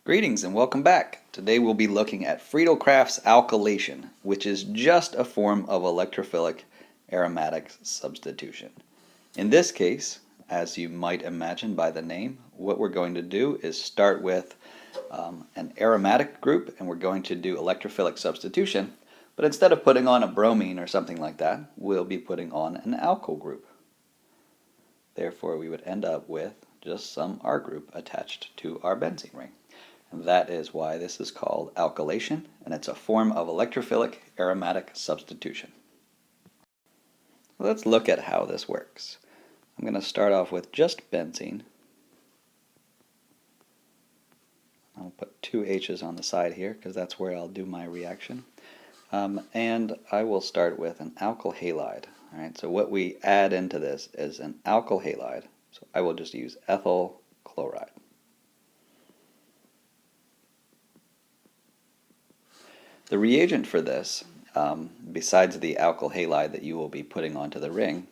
Greetings and welcome back. Today we'll be looking at Friedel-Crafts Alkylation, which is just a form of electrophilic aromatic substitution. In this case, as you might imagine by the name, what we're going to do is start with an aromatic group and we're going to do electrophilic substitution, but instead of putting on a bromine or something like that, we'll be putting on an alkyl group. Therefore, we would end up with just some R group attached to our benzene ring. And that is why this is called alkylation, and it's a form of electrophilic aromatic substitution. Let's look at how this works. I'm going to start off with just benzene. I'll put two H's on the side here because that's where I'll do my reaction. And I will start with an alkyl halide. Alright, so what we add into this is an alkyl halide. So I will just use ethyl chloride. The reagent for this, besides the alkyl halide that you will be putting onto the ring,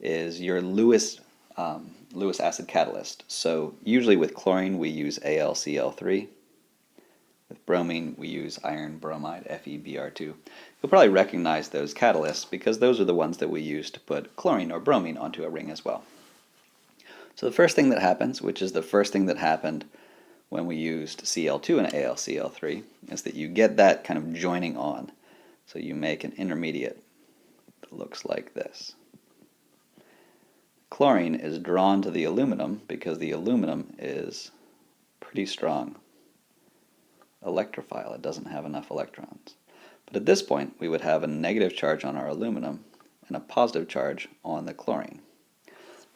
is your Lewis acid catalyst. So usually with chlorine we use AlCl3. With bromine we use iron bromide, FeBr2. You'll probably recognize those catalysts because those are the ones that we use to put chlorine or bromine onto a ring as well. So the first thing that happens, which is the first thing that happened when we used Cl2 and AlCl3, is that you get that kind of joining on. So you make an intermediate that looks like this. Chlorine is drawn to the aluminum because the aluminum is pretty strong electrophile. It doesn't have enough electrons. But at this point we would have a negative charge on our aluminum and a positive charge on the chlorine.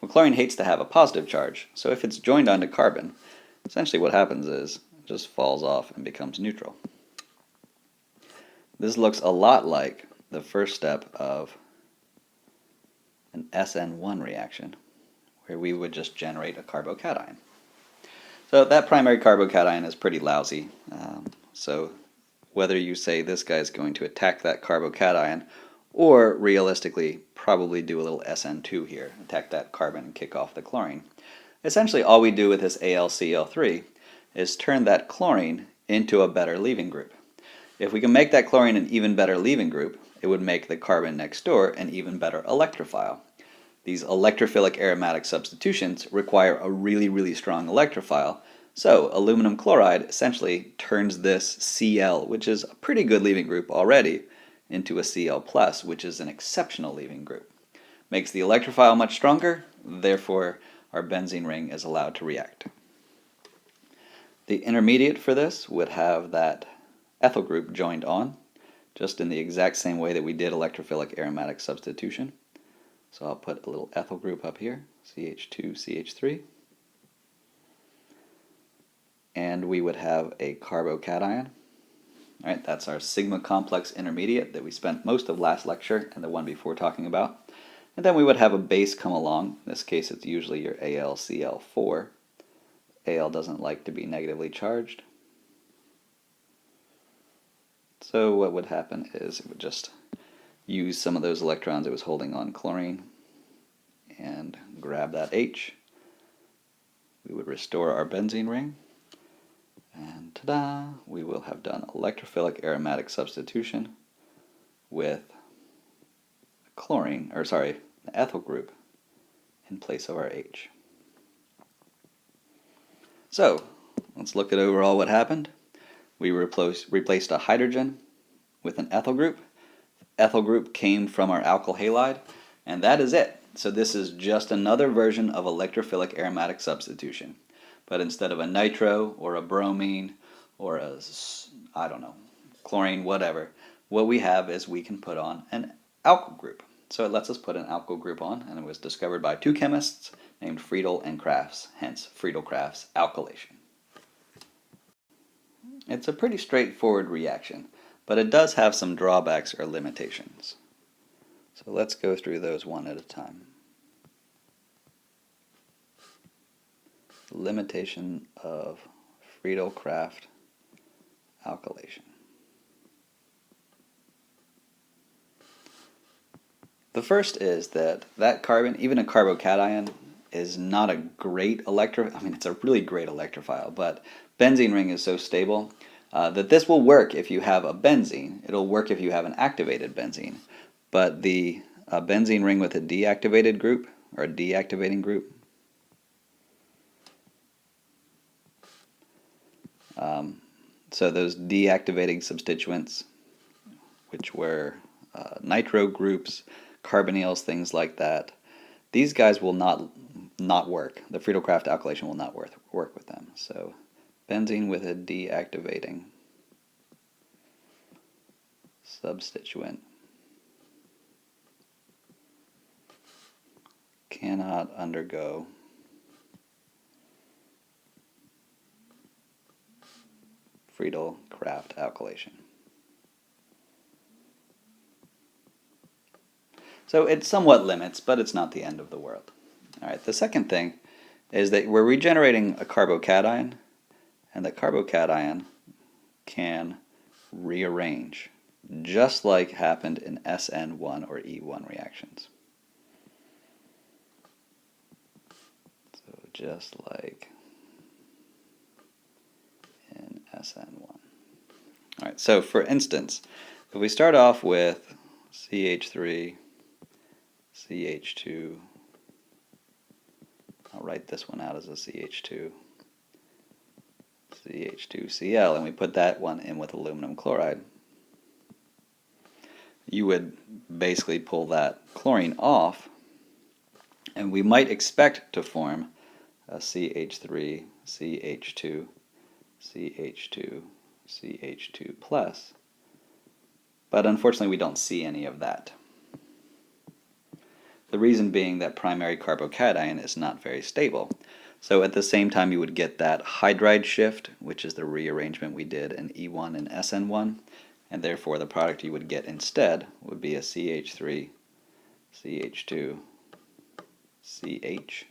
Well, chlorine hates to have a positive charge, so if it's joined onto carbon, essentially what happens is it just falls off and becomes neutral. This looks a lot like the first step of an SN1 reaction, where we would just generate a carbocation. So that primary carbocation is pretty lousy. So whether you say this guy is going to attack that carbocation, or realistically probably do a little SN2 here, attack that carbon and kick off the chlorine. Essentially all we do with this AlCl3 is turn that chlorine into a better leaving group. If we can make that chlorine an even better leaving group, it would make the carbon next door an even better electrophile. These electrophilic aromatic substitutions require a really strong electrophile, so aluminum chloride essentially turns this Cl, which is a pretty good leaving group already, into a Cl+, which is an exceptional leaving group. Makes the electrophile much stronger, therefore our benzene ring is allowed to react. The intermediate for this would have that ethyl group joined on, just in the exact same way that we did electrophilic aromatic substitution. So I'll put a little ethyl group up here, CH2CH3. And we would have a carbocation. All right, that's our sigma complex intermediate that we spent most of last lecture and the one before talking about. And then we would have a base come along. In this case, it's usually your AlCl4. Al doesn't like to be negatively charged. So what would happen is it would just use some of those electrons it was holding on chlorine and grab that H. We would restore our benzene ring. And ta-da! We will have done electrophilic aromatic substitution with chlorine, or sorry, the ethyl group in place of our H. So, let's look at overall what happened. We replaced a hydrogen with an ethyl group. The ethyl group came from our alkyl halide, and that is it. So this is just another version of electrophilic aromatic substitution. But instead of a nitro or a bromine or a, I don't know, chlorine, whatever, what we have is we can put on an alkyl group. So it lets us put an alkyl group on, and it was discovered by two chemists named Friedel and Crafts, hence Friedel-Crafts Alkylation. It's a pretty straightforward reaction, but it does have some drawbacks or limitations. So let's go through those one at a time. Limitation of Friedel-Crafts alkylation. The first is that carbon, even a carbocation, is not a great I mean, it's a really great electrophile, but benzene ring is so stable that this will work if you have a benzene. It'll work if you have an activated benzene. But the benzene ring with a deactivated group, or a deactivating group, so those deactivating substituents, which were nitro groups, carbonyls, things like that, these guys will not work. The Friedel-Crafts alkylation will not work with them. So benzene with a deactivating substituent cannot undergo Friedel-Crafts alkylation. So it somewhat limits, but it's not the end of the world. All right, the second thing is that we're regenerating a carbocation, and the carbocation can rearrange, just like happened in SN1 or E1 reactions. So just like in SN1. All right, so for instance, if we start off with CH3, CH2, I'll write this one out as a CH2, CH2Cl, and we put that one in with aluminum chloride, you would basically pull that chlorine off, and we might expect to form a CH3, CH2, CH2, CH2 plus, but unfortunately we don't see any of that. The reason being that primary carbocation is not very stable. So at the same time you would get that hydride shift, which is the rearrangement we did in E1 and SN1, and therefore the product you would get instead would be a CH3, CH2, CH,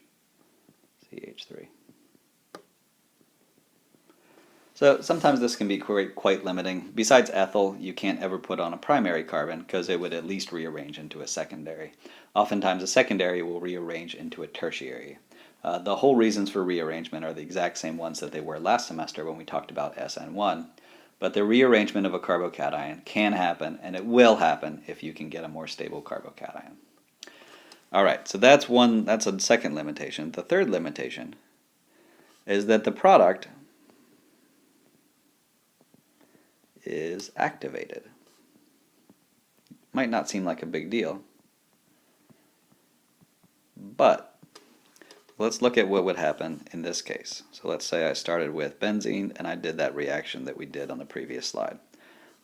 CH3. So sometimes this can be quite limiting. Besides ethyl, you can't ever put on a primary carbon because it would at least rearrange into a secondary. Oftentimes a secondary will rearrange into a tertiary. The whole reasons for rearrangement are the exact same ones that they were last semester when we talked about SN1, but the rearrangement of a carbocation can happen, and it will happen if you can get a more stable carbocation. Alright, so that's a second limitation. The third limitation is that the product is activated. Might not seem like a big deal, but let's look at what would happen in this case. So let's say I started with benzene and I did that reaction that we did on the previous slide.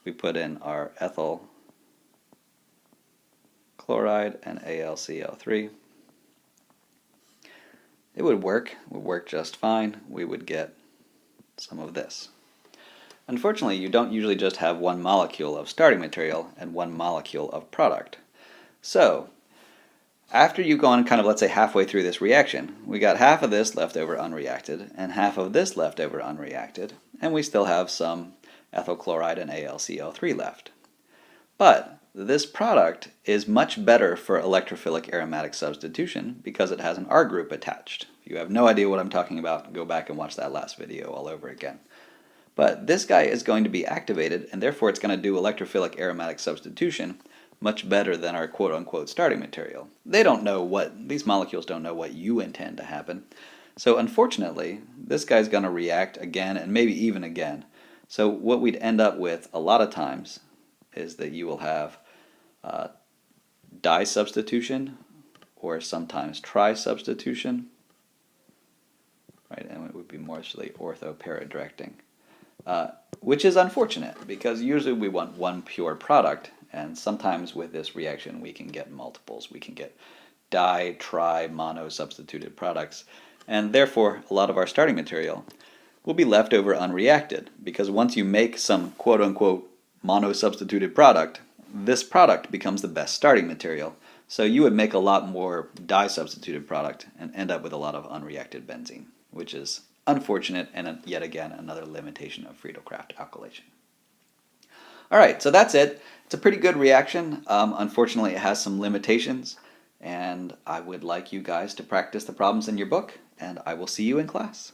We put in our ethyl chloride and AlCl3. It would work just fine. We would get some of this. Unfortunately, you don't usually just have one molecule of starting material and one molecule of product. So, after you've gone kind of, let's say, halfway through this reaction, we got half of this left over unreacted and half of this left over unreacted, and we still have some ethyl chloride and AlCl3 left. But this product is much better for electrophilic aromatic substitution because it has an R group attached. If you have no idea what I'm talking about, go back and watch that last video all over again. But this guy is going to be activated, and therefore it's going to do electrophilic aromatic substitution much better than our quote-unquote starting material. These molecules don't know what you intend to happen. So unfortunately, this guy's going to react again and maybe even again. So what we'd end up with a lot of times is that you will have di substitution or sometimes tri substitution, right? And it would be mostly ortho-para-directing. Which is unfortunate because usually we want one pure product, and sometimes with this reaction we can get multiples. We can get di, tri, mono substituted products, and therefore a lot of our starting material will be left over unreacted because once you make some quote-unquote mono substituted product, this product becomes the best starting material. So you would make a lot more di substituted product and end up with a lot of unreacted benzene, which is unfortunate and yet again another limitation of Friedel-Crafts alkylation. Alright, so that's it. It's a pretty good reaction. Unfortunately it has some limitations. And I would like you guys to practice the problems in your book, and I will see you in class.